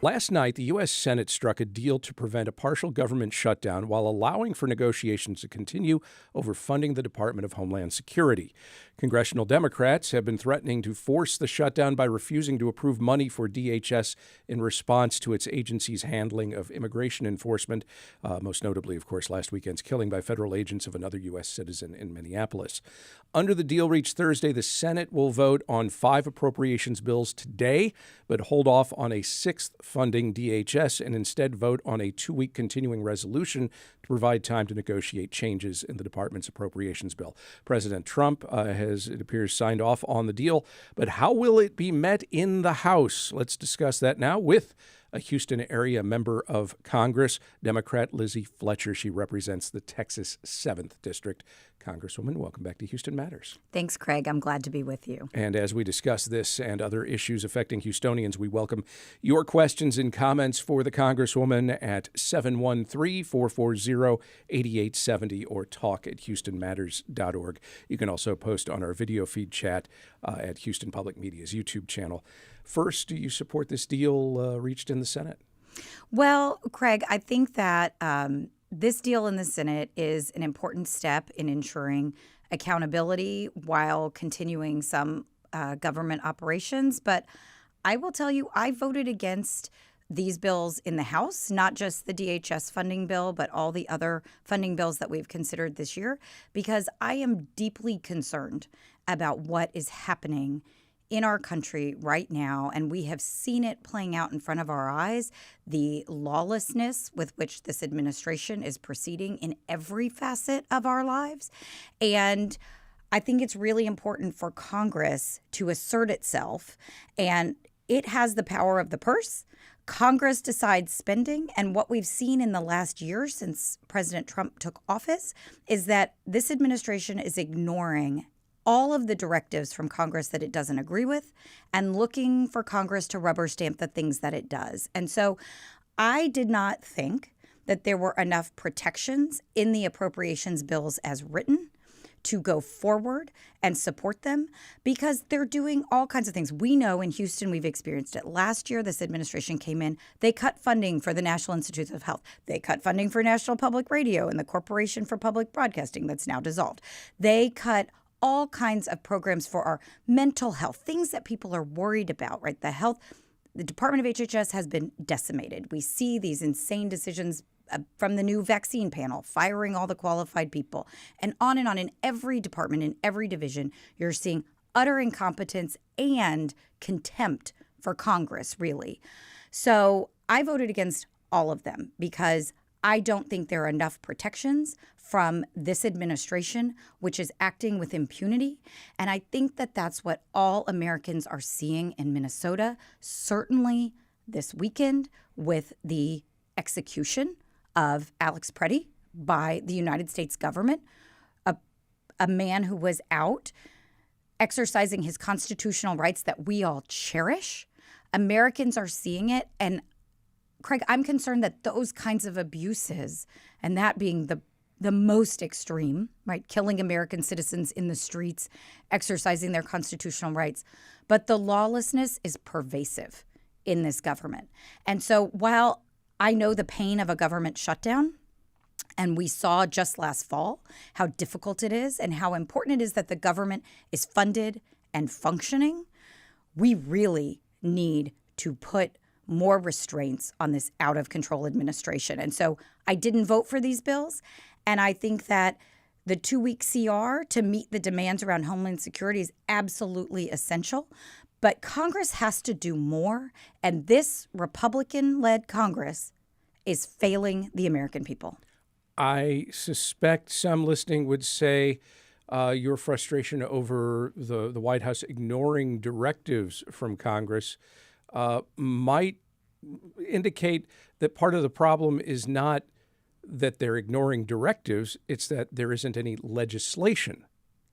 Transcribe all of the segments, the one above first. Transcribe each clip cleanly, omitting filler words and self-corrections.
Last night, the U.S. Senate struck a deal to prevent a partial government shutdown while allowing for negotiations to continue over funding the Department of Homeland Security. Congressional Democrats have been threatening to force the shutdown by refusing to approve money for DHS in response to its agency's handling of immigration enforcement, most notably, of course, last weekend's killing by federal agents of another U.S. citizen in Minneapolis. Under the deal reached Thursday, the Senate will vote on 5 appropriations bills today, but hold off on a 6th funding DHS and instead vote on a 2-week continuing resolution to provide time to negotiate changes in the department's appropriations bill. President Trump has, it appears, signed off on the deal, but how will it be met in the House? Let's discuss that now with a Houston area member of Congress, Democrat Lizzie Fletcher. She represents the Texas 7th District. Congresswoman, welcome back to Houston Matters. Thanks, Craig. I'm glad to be with you. And as we discuss this and other issues affecting Houstonians, we welcome your questions and comments for the Congresswoman at 713-440-8870 or talk@houstonmatters.org. You can also post on our video feed chat at Houston Public Media's YouTube channel. First, do you support this deal reached in the Senate? Well, Craig, I think that this deal in the Senate is an important step in ensuring accountability while continuing some government operations. But I will tell you, I voted against these bills in the House, not just the DHS funding bill, but all the other funding bills that we've considered this year, because I am deeply concerned about what is happening in our country right now, and we have seen it playing out in front of our eyes, the lawlessness with which this administration is proceeding in every facet of our lives. And I think it's really important for Congress to assert itself, and it has the power of the purse. Congress decides spending, and what we've seen in the last year since President Trump took office is that this administration is ignoring all of the directives from Congress that it doesn't agree with and looking for Congress to rubber stamp the things that it does. And so I did not think that there were enough protections in the appropriations bills as written to go forward and support them because they're doing all kinds of things. We know in Houston, we've experienced it. Last year, this administration came in. They cut funding for the National Institutes of Health. They cut funding for National Public Radio and the Corporation for Public Broadcasting that's now dissolved. They cut all kinds of programs for our mental health, things that people are worried about, right? The Department of HHS has been decimated. We see these insane decisions from the new vaccine panel, firing all the qualified people, and on and on. In every department, in every division, you're seeing utter incompetence and contempt for Congress, really. So I voted against all of them because I don't think there are enough protections from this administration, which is acting with impunity. And I think that that's what all Americans are seeing in Minnesota, certainly this weekend with the execution of Alex Pretti by the United States government, a man who was out exercising his constitutional rights that we all cherish. Americans are seeing it. And Craig, I'm concerned that those kinds of abuses, and that being the most extreme, right, killing American citizens in the streets, exercising their constitutional rights, but the lawlessness is pervasive in this government. And so while I know the pain of a government shutdown, and we saw just last fall how difficult it is and how important it is that the government is funded and functioning, we really need to put more restraints on this out-of-control administration. And so I didn't vote for these bills, and I think that the 2-week CR to meet the demands around Homeland Security is absolutely essential. But Congress has to do more, and this Republican-led Congress is failing the American people. I suspect some listening would say your frustration over the White House ignoring directives from Congress might indicate that part of the problem is not that they're ignoring directives, it's that there isn't any legislation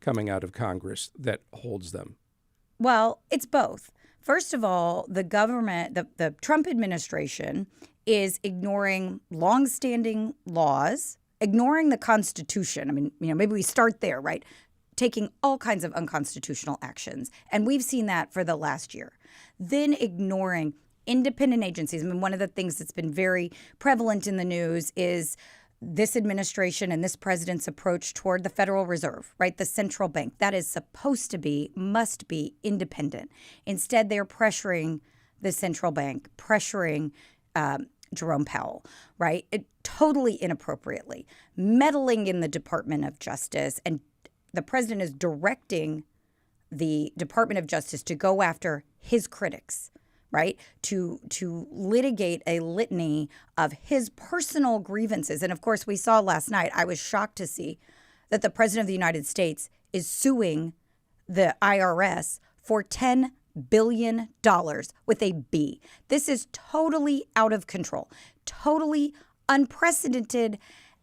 coming out of Congress that holds them. Well, it's both. First of all, the government, the Trump administration is ignoring longstanding laws, ignoring the Constitution. I mean, maybe we start there, right? Taking all kinds of unconstitutional actions. And we've seen that for the last year. Then ignoring independent agencies. I mean, one of the things that's been very prevalent in the news is this administration and this president's approach toward the Federal Reserve, right? The central bank that is supposed to be, must be independent. Instead, they're pressuring the central bank, pressuring Jerome Powell, right? Totally inappropriately, meddling in the Department of Justice. And the president is directing the Department of Justice to go after his critics, right? To litigate a litany of his personal grievances. And of course, we saw last night, I was shocked to see that the president of the United States is suing the IRS for $10 billion with a B. This is totally out of control, totally unprecedented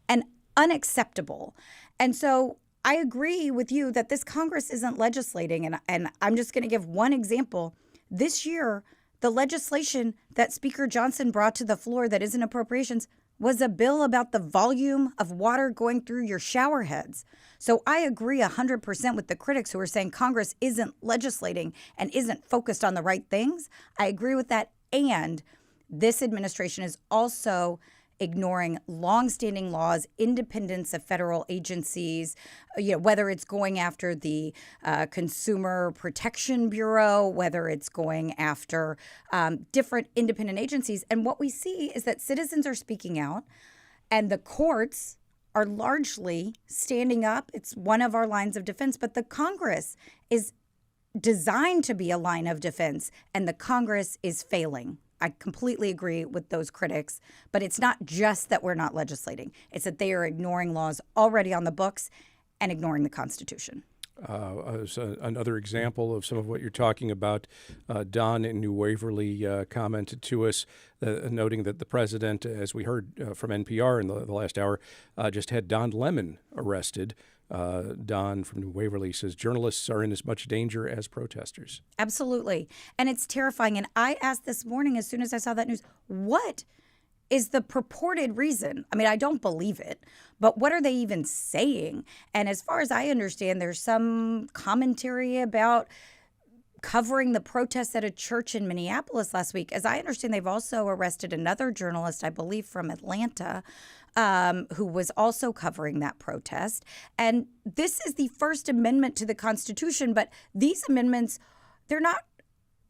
and unacceptable. And so I agree with you that this Congress isn't legislating. And I'm just going to give one example. This year, the legislation that Speaker Johnson brought to the floor that isn't appropriations was a bill about the volume of water going through your shower heads. So I agree 100% with the critics who are saying Congress isn't legislating and isn't focused on the right things. I agree with that. And this administration is also ignoring longstanding laws, independence of federal agencies, whether it's going after the Consumer Protection Bureau, whether it's going after different independent agencies. And what we see is that citizens are speaking out and the courts are largely standing up. It's one of our lines of defense, but the Congress is designed to be a line of defense, and the Congress is failing. I completely agree with those critics, but it's not just that we're not legislating. It's that they are ignoring laws already on the books and ignoring the Constitution. Another example of some of what you're talking about, Don in New Waverly commented to us, noting that the president, as we heard from NPR in the last hour, just had Don Lemon arrested. Don from New Waverly says journalists are in as much danger as protesters. Absolutely. And it's terrifying. And I asked this morning, as soon as I saw that news, what is the purported reason? I mean, I don't believe it, but what are they even saying? And as far as I understand, there's some commentary about covering the protests at a church in Minneapolis last week. As I understand, they've also arrested another journalist, I believe from Atlanta, who was also covering that protest. And this is the First Amendment to the Constitution, but these amendments,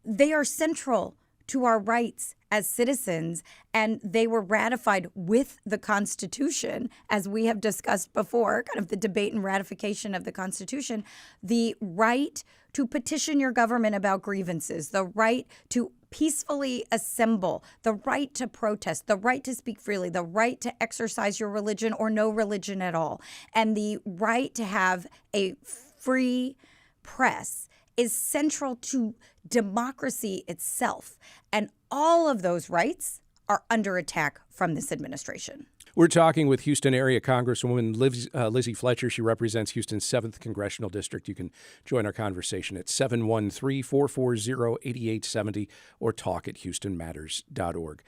they are central to our rights as citizens, and they were ratified with the Constitution, as we have discussed before, kind of the debate and ratification of the Constitution, the right to petition your government about grievances, the right to peacefully assemble, the right to protest, the right to speak freely, the right to exercise your religion or no religion at all, and the right to have a free press is central to democracy itself. And all of those rights are under attack from this administration. We're talking with Houston area Congresswoman Lizzie Fletcher. She represents Houston's 7th Congressional District. You can join our conversation at 713-440-8870 or talk@houstonmatters.org.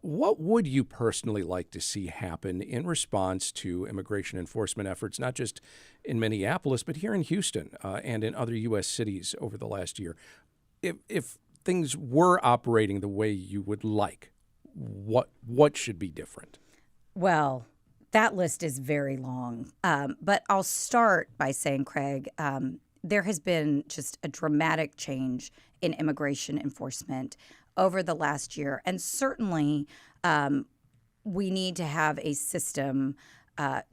What would you personally like to see happen in response to immigration enforcement efforts, not just in Minneapolis, but here in Houston and in other U.S. cities over the last year? If things were operating the way you would like, what should be different? Well, that list is very long, but I'll start by saying, Craig, there has been just a dramatic change in immigration enforcement over the last year. And certainly we need to have a system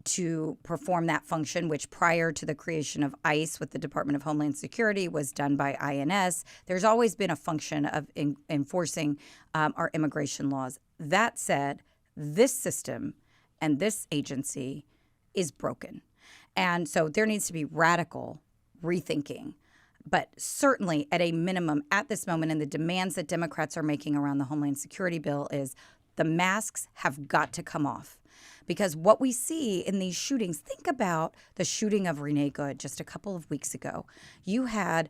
to perform that function, which prior to the creation of ICE with the Department of Homeland Security was done by INS. There's always been a function of enforcing our immigration laws. That said, this system and this agency is broken. And so there needs to be radical rethinking. But certainly at a minimum at this moment, and the demands that Democrats are making around the Homeland Security bill is the masks have got to come off. Because what we see in these shootings, think about the shooting of Renee Good just a couple of weeks ago. You had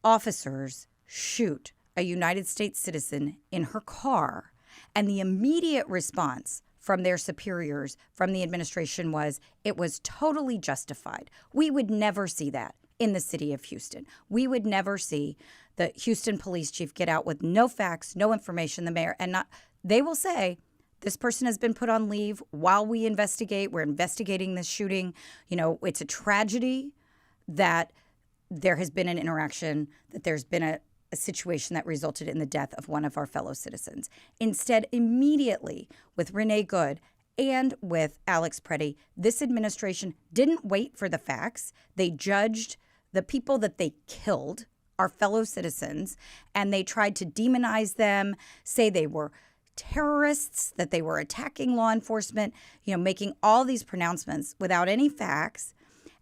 officers shoot a United States citizen in her car, and the immediate response from their superiors, from the administration, was it was totally justified. We would never see that in the city of Houston. We would never see the Houston police chief get out with no facts, no information, the mayor, and they will say, this person has been put on leave while we investigate. We're investigating this shooting. It's a tragedy that there has been an interaction, that there's been a situation that resulted in the death of one of our fellow citizens. Instead, immediately with Renee Good and with Alex Pretti, this administration didn't wait for the facts. They judged the people that they killed, our fellow citizens, and they tried to demonize them, say they were terrorists, that they were attacking law enforcement, making all these pronouncements without any facts.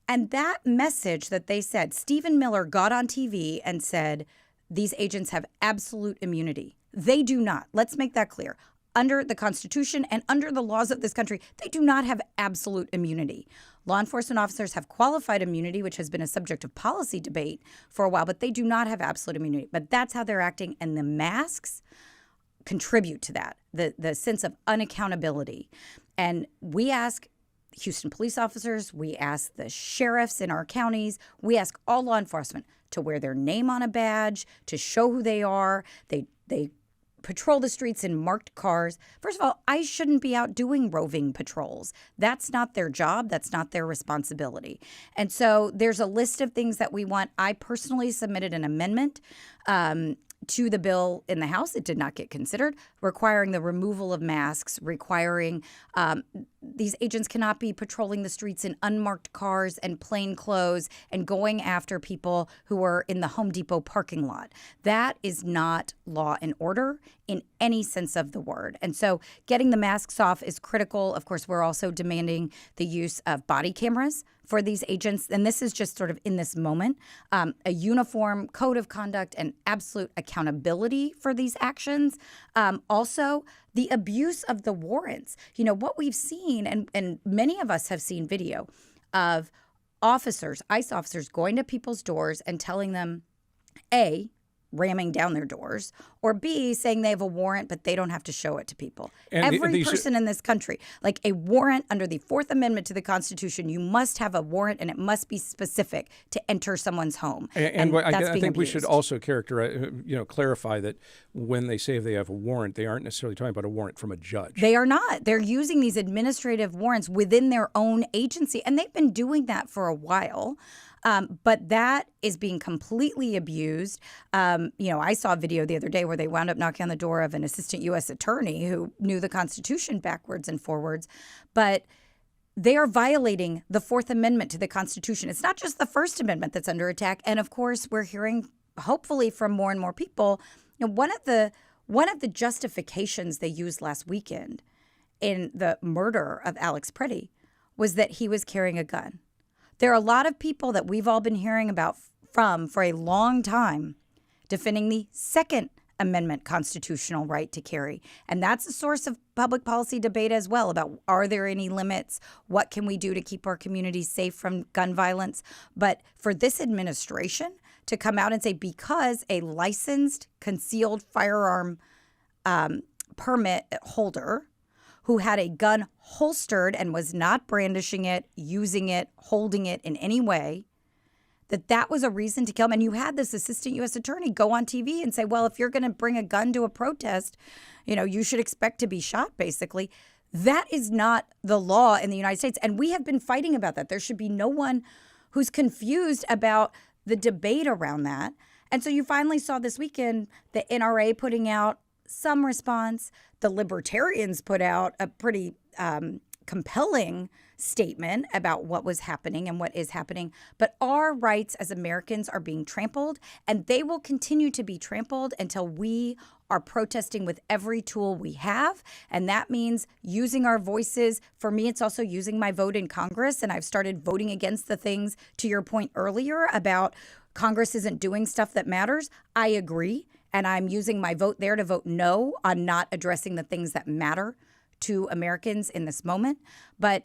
And that message that they said, Stephen Miller got on TV and said, these agents have absolute immunity. They do not. Let's make that clear. Under the Constitution and under the laws of this country, they do not have absolute immunity. Law enforcement officers have qualified immunity, which has been a subject of policy debate for a while, but they do not have absolute immunity. But that's how they're acting, and the masks contribute to that, the sense of unaccountability. And we ask Houston police officers, we ask the sheriffs in our counties, we ask all law enforcement to wear their name on a badge, to show who they are. They patrol the streets in marked cars. First of all, I shouldn't be out doing roving patrols. That's not their job. That's not their responsibility. And so there's a list of things that we want. I personally submitted an amendment to the bill in the House. It did not get considered, requiring the removal of masks, requiring these agents cannot be patrolling the streets in unmarked cars and plain clothes and going after people who are in the Home Depot parking lot. That is not law and order in any sense of the word. And so getting the masks off is critical. Of course, we're also demanding the use of body cameras for these agents. And this is just sort of in this moment, a uniform code of conduct and absolute accountability for these actions. Also, the abuse of the warrants. What we've seen, and many of us have seen video of officers, ICE officers, going to people's doors and telling them, A, ramming down their doors, or B, saying they have a warrant, but they don't have to show it to people. And every person in this country, like a warrant under the Fourth Amendment to the Constitution, you must have a warrant, and it must be specific to enter someone's home. And that's I think abused. we should also clarify that when they say they have a warrant, they aren't necessarily talking about a warrant from a judge. They are not. They're using these administrative warrants within their own agency, and they've been doing that for a while. But that is being completely abused. I saw a video the other day where they wound up knocking on the door of an assistant U.S. attorney who knew the Constitution backwards and forwards. But they are violating the Fourth Amendment to the Constitution. It's not just the First Amendment that's under attack. And of course, we're hearing, hopefully from more and more people, one of the justifications they used last weekend in the murder of Alex Pretti was that he was carrying a gun. There are a lot of people that we've all been hearing about from for a long time defending the Second Amendment constitutional right to carry. And that's a source of public policy debate as well about, are there any limits? What can we do to keep our communities safe from gun violence? But for this administration to come out and say, because a licensed concealed firearm permit holder who had a gun holstered and was not brandishing it, using it, holding it in any way, that was a reason to kill him. And you had this assistant U.S. attorney go on TV and say, well, if you're going to bring a gun to a protest, you should expect to be shot, basically. That is not the law in the United States. And we have been fighting about that. There should be no one who's confused about the debate around that. And so you finally saw this weekend the NRA putting out some response. The libertarians put out a pretty compelling statement about what was happening and what is happening. But our rights as Americans are being trampled, and they will continue to be trampled until we are protesting with every tool we have. And that means using our voices. For me, it's also using my vote in Congress. And I've started voting against the things, to your point earlier, about Congress isn't doing stuff that matters. I agree. And I'm using my vote there to vote no on not addressing the things that matter to Americans in this moment. But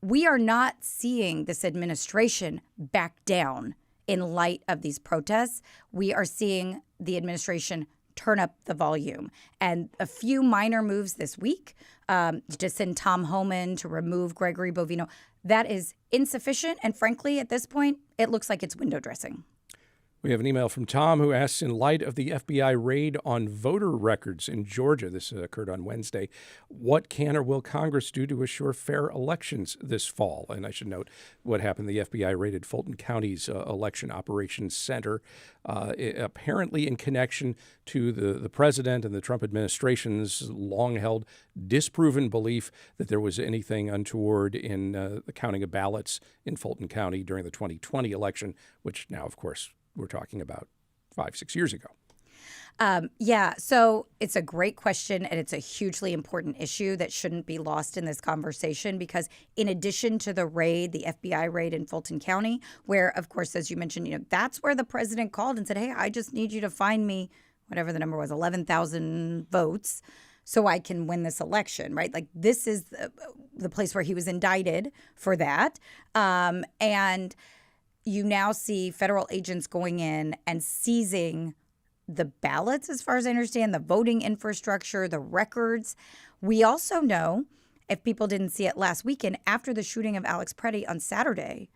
we are not seeing this administration back down in light of these protests. We are seeing the administration turn up the volume. And a few minor moves this week to send Tom Homan, to remove Gregory Bovino, that is insufficient. And frankly, at this point, it looks like it's window dressing. We have an email from Tom who asks, in light of the FBI raid on voter records in Georgia, this occurred on Wednesday, what can or will Congress do to assure fair elections this fall? And I should note what happened. The FBI raided Fulton County's election operations center, apparently in connection to the president and the Trump administration's long-held disproven belief that there was anything untoward in the counting of ballots in Fulton County during the 2020 election, which now, of course, we're talking about 5-6 years ago. So it's a great question, and it's a hugely important issue that shouldn't be lost in this conversation, because in addition to the raid, the FBI raid in Fulton County, where, of course, as you mentioned, that's where the president called and said, hey, I just need you to find me, whatever the number was, 11,000 votes so I can win this election, right? Like, this is the place where he was indicted for that. And you now see federal agents going in and seizing the ballots, as far as I understand, the voting infrastructure, the records. We also know, if people didn't see it last weekend, after the shooting of Alex Pretti on Saturday,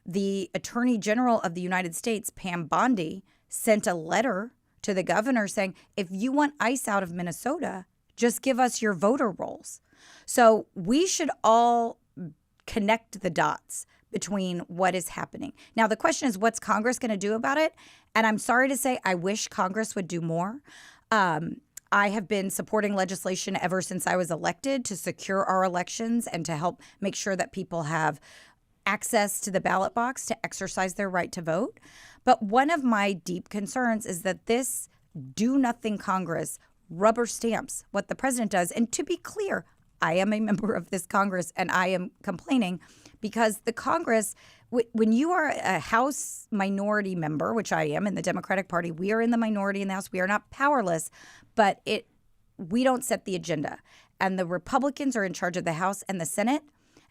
the Attorney General of the United States, Pam Bondi, sent a letter to the governor saying, if you want ICE out of Minnesota, just give us your voter rolls. So we should all connect the dots between what is happening. Now, the question is, what's Congress going to do about it? And I'm sorry to say, I wish Congress would do more. I have been supporting legislation ever since I was elected to secure our elections and to help make sure that people have access to the ballot box to exercise their right to vote. But one of my deep concerns is that this do-nothing Congress rubber stamps what the president does. And to be clear, I am a member of this Congress, and I am complaining because the Congress, when you are a House minority member, which I am in the Democratic Party, we are in the minority in the House. We are not powerless, but we don't set the agenda. And the Republicans are in charge of the House and the Senate,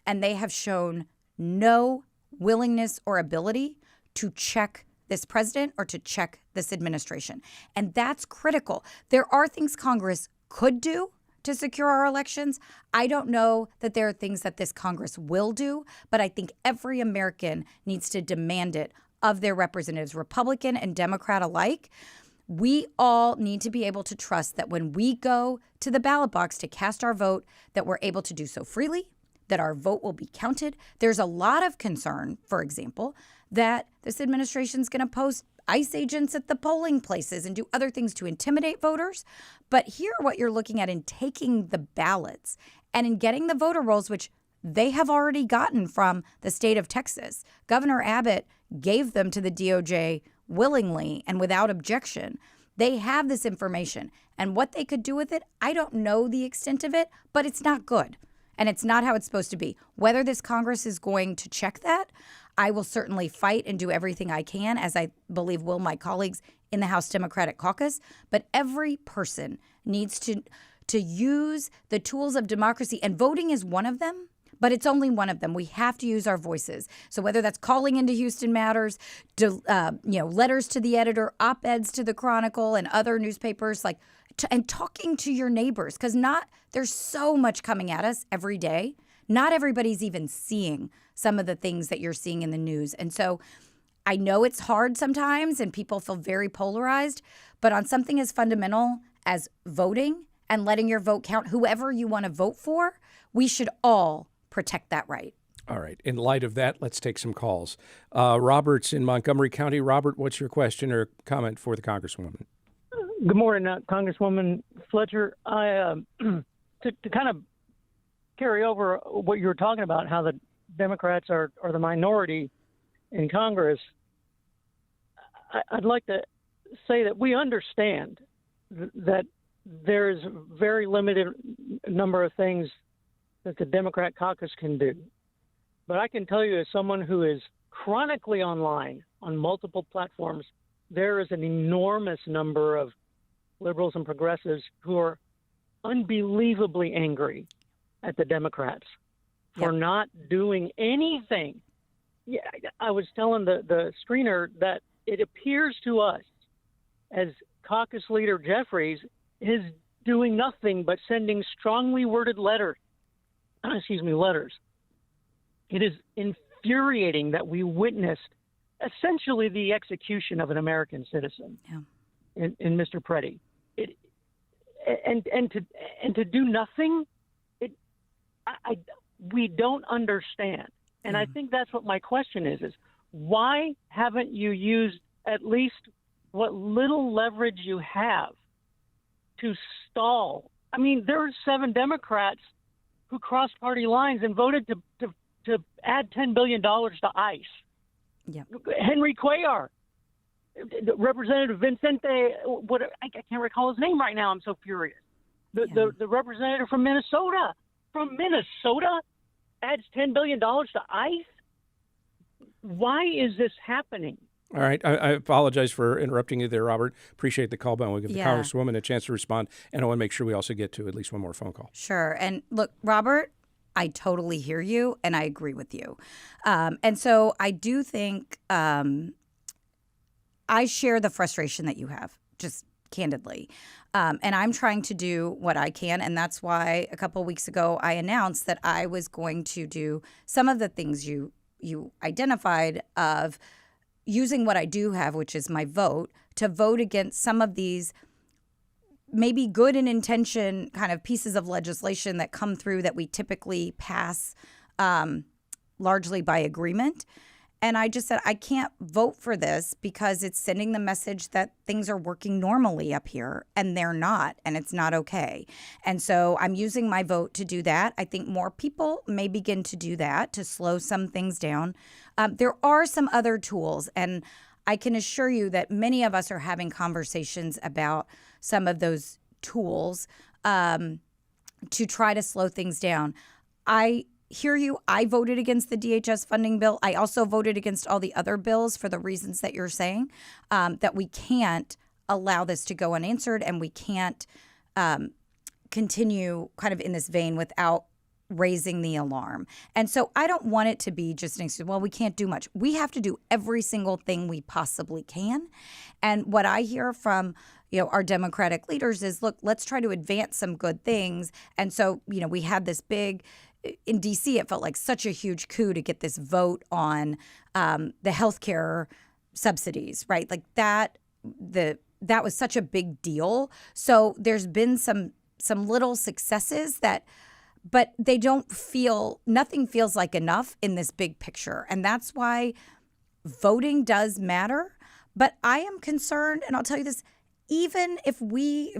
and they have shown no willingness or ability to check this president or to check this administration. And that's critical. There are things Congress could do to secure our elections. I don't know that there are things that this Congress will do, but I think every American needs to demand it of their representatives, Republican and Democrat alike. We all need to be able to trust that when we go to the ballot box to cast our vote, that we're able to do so freely, that our vote will be counted. There's a lot of concern, for example, that this administration is going to post ICE agents at the polling places and do other things to intimidate voters. But here, what you're looking at in taking the ballots and in getting the voter rolls, which they have already gotten from the state of Texas. Governor Abbott gave them to the DOJ willingly and without objection. They have this information, and what they could do with it, I don't know the extent of it, but it's not good. And it's not how it's supposed to be. Whether this Congress is going to check that, I will certainly fight and do everything I can, as I believe will my colleagues in the House Democratic Caucus. But every person needs to use the tools of democracy, and voting is one of them. But it's only one of them. We have to use our voices. So whether that's calling into Houston Matters, letters to the editor, op-eds to the Chronicle and other newspapers, and talking to your neighbors, because there's so much coming at us every day. Not everybody's even seeing some of the things that you're seeing in the news. And so I know it's hard sometimes and people feel very polarized, but on something as fundamental as voting and letting your vote count, whoever you want to vote for, we should all protect that right. All right. In light of that, let's take some calls. Robert's in Montgomery County. Robert, what's your question or comment for the Congresswoman? Good morning, Congresswoman Fletcher. To kind of carry over what you were talking about, how the Democrats are the minority in Congress, I'd like to say that we understand that there's a very limited number of things that the Democrat caucus can do. But I can tell you, as someone who is chronically online on multiple platforms, there is an enormous number of liberals and progressives who are unbelievably angry at the Democrats for not doing anything. Yeah, I was telling the screener that it appears to us as caucus leader Jeffries is doing nothing but sending strongly worded letters. It is infuriating that we witnessed essentially the execution of an American citizen in Mr. Pretti. And to do nothing, we don't understand. And I think that's what my question is why haven't you used at least what little leverage you have to stall? I mean, there are 7 Democrats who crossed party lines and voted to add $10 billion to ICE. Yeah. Henry Cuellar, Representative Vincente, I can't recall his name right now. I'm so furious. The representative from Minnesota adds $10 billion to ICE. Why is this happening? All right. I apologize for interrupting you there, Robert. Appreciate the call, but we'll give the Congresswoman a chance to respond. And I want to make sure we also get to at least one more phone call. Sure. And look, Robert, I totally hear you and I agree with you. And so I do think I share the frustration that you have, just candidly. And I'm trying to do what I can. And that's why a couple of weeks ago I announced that I was going to do some of the things you identified of using what I do have, which is my vote, to vote against some of these maybe good in intention kind of pieces of legislation that come through that we typically pass largely by agreement. And I just said, I can't vote for this because it's sending the message that things are working normally up here and they're not, and it's not okay. And so I'm using my vote to do that. I think more people may begin to do that to slow some things down. There are some other tools, and I can assure you that many of us are having conversations about some of those tools to try to slow things down. I hear you. I voted against the DHS funding bill. I also voted against all the other bills for the reasons that you're saying, that we can't allow this to go unanswered and we can't continue kind of in this vein without raising the alarm. And so I don't want it to be just an excuse, well, we can't do much. We have to do every single thing we possibly can. And what I hear from our Democratic leaders is, look, let's try to advance some good things. And so, we had this big, in D.C., it felt like such a huge coup to get this vote on the healthcare subsidies, right? Like that was such a big deal. So there's been some little successes but they nothing feels like enough in this big picture. And that's why voting does matter. But I am concerned, and I'll tell you this, even if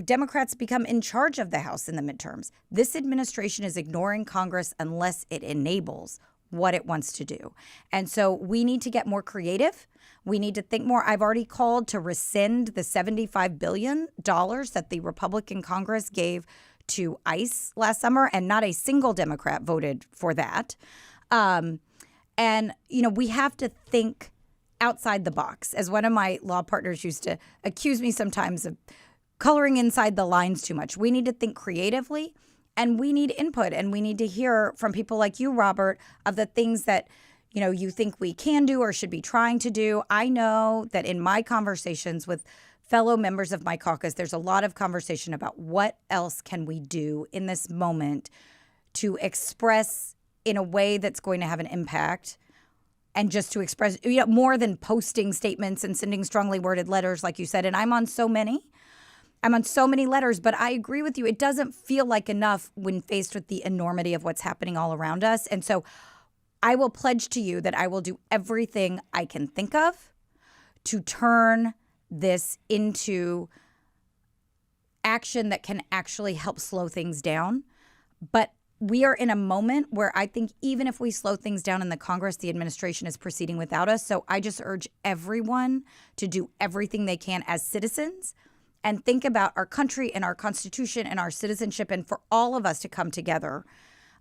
Democrats become in charge of the House in the midterms, this administration is ignoring Congress unless it enables what it wants to do. And so we need to get more creative. We need to think more. I've already called to rescind the $75 billion that the Republican Congress gave to ICE last summer, and not a single Democrat voted for that. And we have to think outside the box. As one of my law partners used to accuse me sometimes of coloring inside the lines too much. We need to think creatively, and we need input, and we need to hear from people like you, Robert, of the things that you think we can do or should be trying to do. I know that in my conversations with fellow members of my caucus, there's a lot of conversation about what else can we do in this moment to express in a way that's going to have an impact, and just to express more than posting statements and sending strongly worded letters, like you said. And I'm on so many letters, but I agree with you. It doesn't feel like enough when faced with the enormity of what's happening all around us. And so I will pledge to you that I will do everything I can think of to turn this into action that can actually help slow things down. But we are in a moment where I think even if we slow things down in the Congress, the administration is proceeding without us. So I just urge everyone to do everything they can as citizens and think about our country and our Constitution and our citizenship, and for all of us to come together.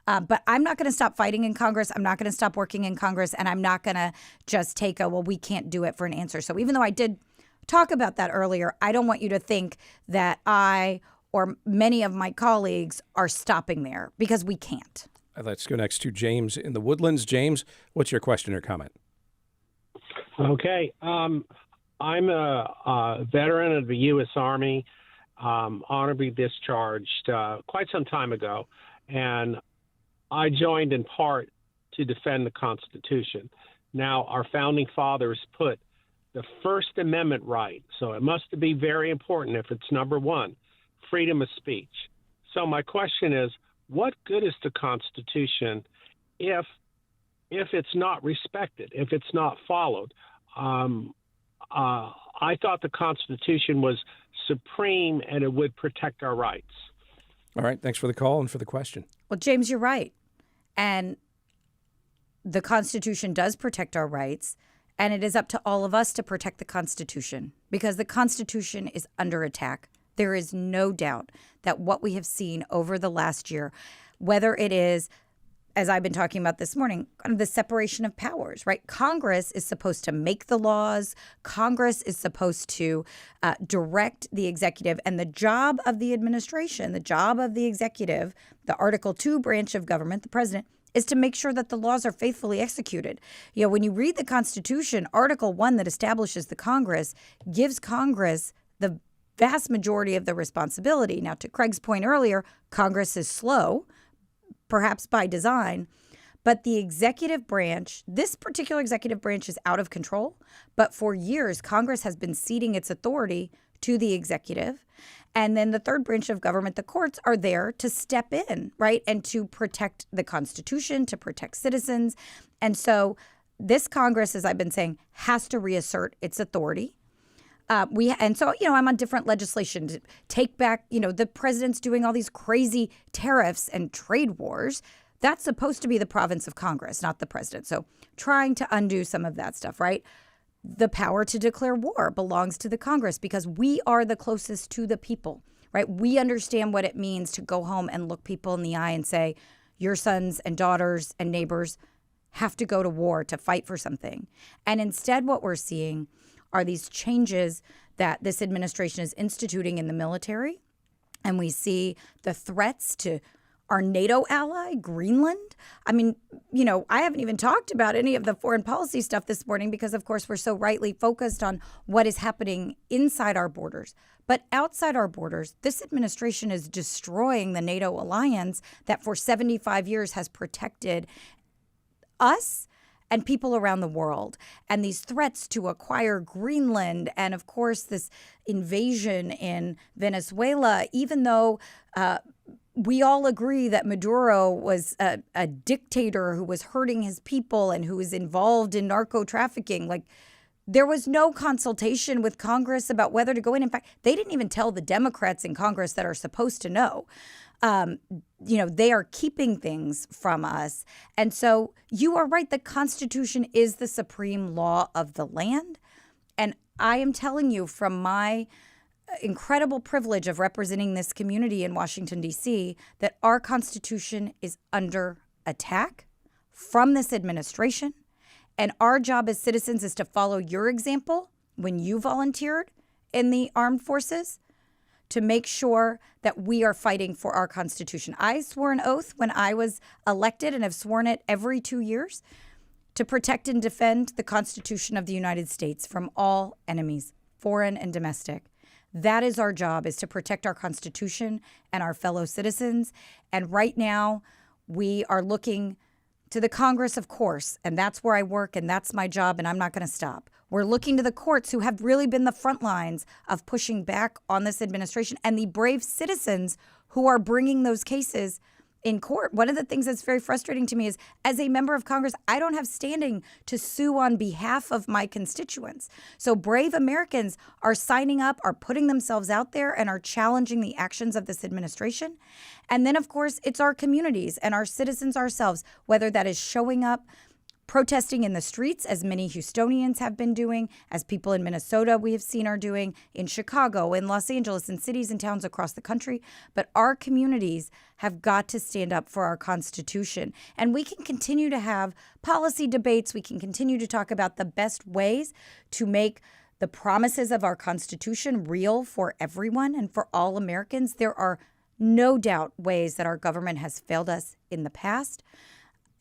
But I'm not going to stop fighting in Congress. I'm not going to stop working in Congress. And I'm not going to just take we can't do it for an answer. So even though I did talk about that earlier, I don't want you to think that I or many of my colleagues are stopping there, because we can't. Let's go next to James in the Woodlands. James, what's your question or comment? Okay. I'm a veteran of the U.S. Army, honorably discharged quite some time ago, and I joined in part to defend the Constitution. Now, our founding fathers put the First Amendment right, so it must be very important if it's number one, freedom of speech. So my question is, what good is the Constitution if it's not respected, if it's not followed? I thought the Constitution was supreme and it would protect our rights. All right. Thanks for the call and for the question. Well, James, you're right. And the Constitution does protect our rights. And it is up to all of us to protect the Constitution because the Constitution is under attack. There is no doubt that what we have seen over the last year, whether it is, as I've been talking about this morning, kind of the separation of powers, right? Congress is supposed to make the laws. Congress is supposed to direct the executive. And the job of the administration, the job of the executive, the Article 2 branch of government, the president, is to make sure that the laws are faithfully executed. You know, when you read the Constitution, Article 1 that establishes the Congress gives Congress the vast majority of the responsibility. Now, to Craig's point earlier, Congress is slow, perhaps by design, but the executive branch, this particular executive branch is out of control. But for years, Congress has been ceding its authority to the executive. And then the third branch of government, the courts, are there to step in, right, and to protect the Constitution, to protect citizens. And so this Congress, as I've been saying, has to reassert its authority. I'm on different legislation to take back, the president's doing all these crazy tariffs and trade wars. That's supposed to be the province of Congress, not the president. So trying to undo some of that stuff, right? The power to declare war belongs to the Congress because we are the closest to the people, right? We understand what it means to go home and look people in the eye and say, your sons and daughters and neighbors have to go to war to fight for something. And instead, what we're seeing are these changes that this administration is instituting in the military. And we see the threats to our NATO ally, Greenland. I mean, I haven't even talked about any of the foreign policy stuff this morning because, of course, we're so rightly focused on what is happening inside our borders. But outside our borders, this administration is destroying the NATO alliance that for 75 years has protected us and people around the world. And these threats to acquire Greenland and, of course, this invasion in Venezuela, even though we all agree that Maduro was a dictator who was hurting his people and who was involved in narco trafficking. Like, there was no consultation with Congress about whether to go in. In fact, they didn't even tell the Democrats in Congress that are supposed to know. They are keeping things from us. And so you are right. The Constitution is the supreme law of the land. And I am telling you from my incredible privilege of representing this community in Washington, D.C., that our Constitution is under attack from this administration. And our job as citizens is to follow your example when you volunteered in the armed forces to make sure that we are fighting for our Constitution. I swore an oath when I was elected and have sworn it every 2 years to protect and defend the Constitution of the United States from all enemies, foreign and domestic. That is our job, is to protect our Constitution and our fellow citizens. And right now, we are looking to the Congress, of course, and that's where I work, and that's my job, and I'm not going to stop. We're looking to the courts, who have really been the front lines of pushing back on this administration, and the brave citizens who are bringing those cases in court. One of the things that's very frustrating to me is, as a member of Congress, I don't have standing to sue on behalf of my constituents. So brave Americans are signing up, are putting themselves out there, and are challenging the actions of this administration. And then, of course, it's our communities and our citizens ourselves, whether that is showing up, protesting in the streets, as many Houstonians have been doing, as people in Minnesota we have seen are doing, in Chicago, in Los Angeles, in cities and towns across the country. But our communities have got to stand up for our Constitution. And we can continue to have policy debates. We can continue to talk about the best ways to make the promises of our Constitution real for everyone and for all Americans. There are no doubt ways that our government has failed us in the past,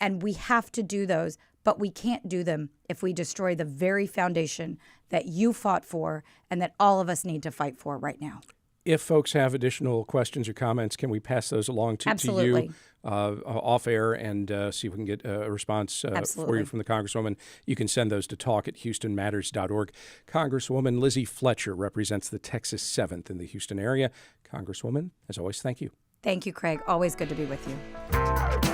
and we have to do those. But we can't do them if we destroy the very foundation that you fought for and that all of us need to fight for right now. if folks have additional questions or comments, can we pass those along to Absolutely. you off air and see if we can get a response for Absolutely. you from the Congresswoman? You can send those to talk@houstonmatters.org. Congresswoman Lizzie Fletcher represents the Texas 7th in the Houston area. Congresswoman, as always, thank you. Thank you, Craig. Always good to be with you.